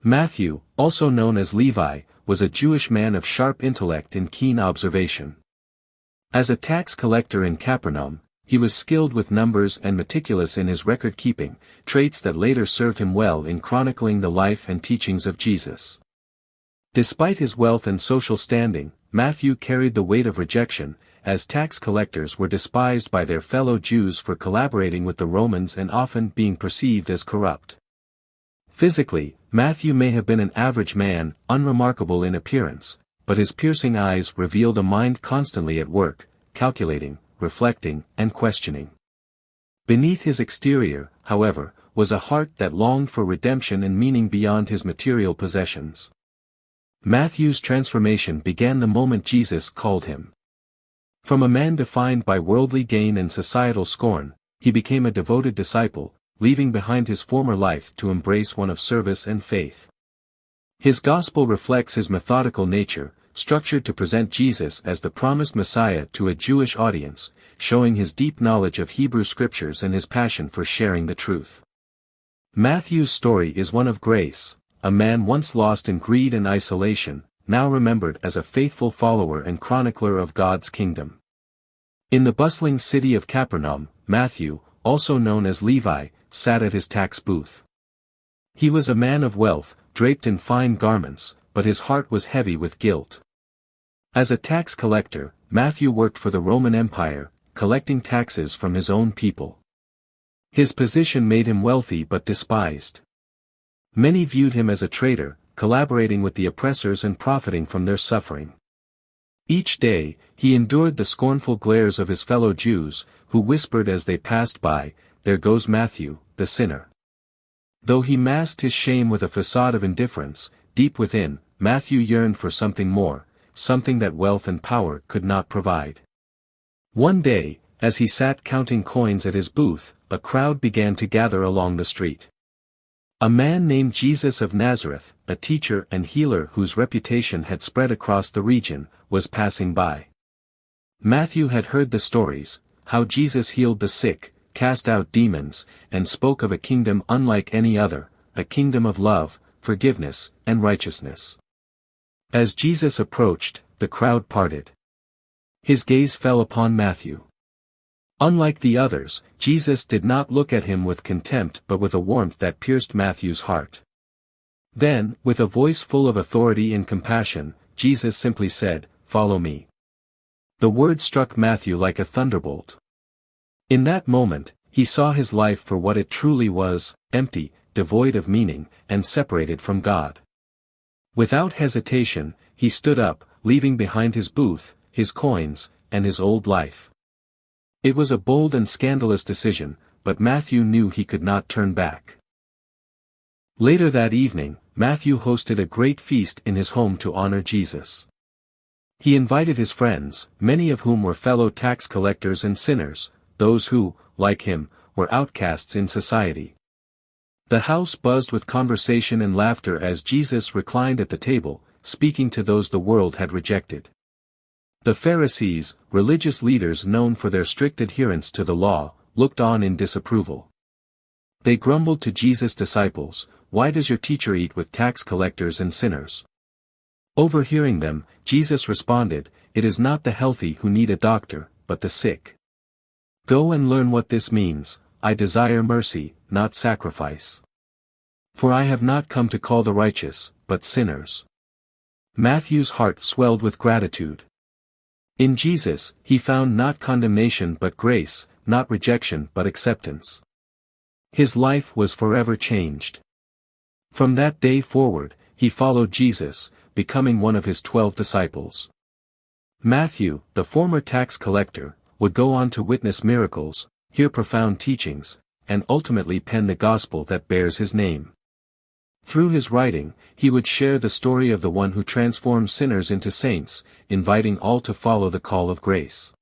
Matthew, also known as Levi, was a Jewish man of sharp intellect and keen observation. As a tax collector in Capernaum, he was skilled with numbers and meticulous in his record-keeping, traits that later served him well in chronicling the life and teachings of Jesus. Despite his wealth and social standing, Matthew carried the weight of rejection, as tax collectors were despised by their fellow Jews for collaborating with the Romans and often being perceived as corrupt. Physically, Matthew may have been an average man, unremarkable in appearance, but his piercing eyes revealed a mind constantly at work, calculating, reflecting, and questioning. Beneath his exterior, however, was a heart that longed for redemption and meaning beyond his material possessions. Matthew's transformation began the moment Jesus called him. From a man defined by worldly gain and societal scorn, he became a devoted disciple, leaving behind his former life to embrace one of service and faith. His gospel reflects his methodical nature, structured to present Jesus as the promised Messiah to a Jewish audience, showing his deep knowledge of Hebrew scriptures and his passion for sharing the truth. Matthew's story is one of grace, a man once lost in greed and isolation, now remembered as a faithful follower and chronicler of God's kingdom. In the bustling city of Capernaum, Matthew, also known as Levi, sat at his tax booth. He was a man of wealth, draped in fine garments, but his heart was heavy with guilt. As a tax collector, Matthew worked for the Roman Empire, collecting taxes from his own people. His position made him wealthy but despised. Many viewed him as a traitor, collaborating with the oppressors and profiting from their suffering. Each day, he endured the scornful glares of his fellow Jews, who whispered as they passed by, "There goes Matthew, the sinner." Though he masked his shame with a facade of indifference, deep within, Matthew yearned for something more, something that wealth and power could not provide. One day, as he sat counting coins at his booth, a crowd began to gather along the street. A man named Jesus of Nazareth, a teacher and healer whose reputation had spread across the region, was passing by. Matthew had heard the stories, how Jesus healed the sick, cast out demons, and spoke of a kingdom unlike any other, a kingdom of love, forgiveness, and righteousness. As Jesus approached, the crowd parted. His gaze fell upon Matthew. Unlike the others, Jesus did not look at him with contempt but with a warmth that pierced Matthew's heart. Then, with a voice full of authority and compassion, Jesus simply said, "Follow me." The word struck Matthew like a thunderbolt. In that moment, he saw his life for what it truly was, empty, devoid of meaning, and separated from God. Without hesitation, he stood up, leaving behind his booth, his coins, and his old life. It was a bold and scandalous decision, but Matthew knew he could not turn back. Later that evening, Matthew hosted a great feast in his home to honor Jesus. He invited his friends, many of whom were fellow tax collectors and sinners, those who, like him, were outcasts in society. The house buzzed with conversation and laughter as Jesus reclined at the table, speaking to those the world had rejected. The Pharisees, religious leaders known for their strict adherence to the law, looked on in disapproval. They grumbled to Jesus' disciples, "Why does your teacher eat with tax collectors and sinners?" Overhearing them, Jesus responded, "It is not the healthy who need a doctor, but the sick. Go and learn what this means, I desire mercy, not sacrifice. For I have not come to call the righteous, but sinners." Matthew's heart swelled with gratitude. In Jesus, he found not condemnation but grace, not rejection but acceptance. His life was forever changed. From that day forward, he followed Jesus, becoming one of his 12 disciples. Matthew, the former tax collector, would go on to witness miracles, hear profound teachings, and ultimately pen the gospel that bears his name. Through his writing, he would share the story of the one who transforms sinners into saints, inviting all to follow the call of grace.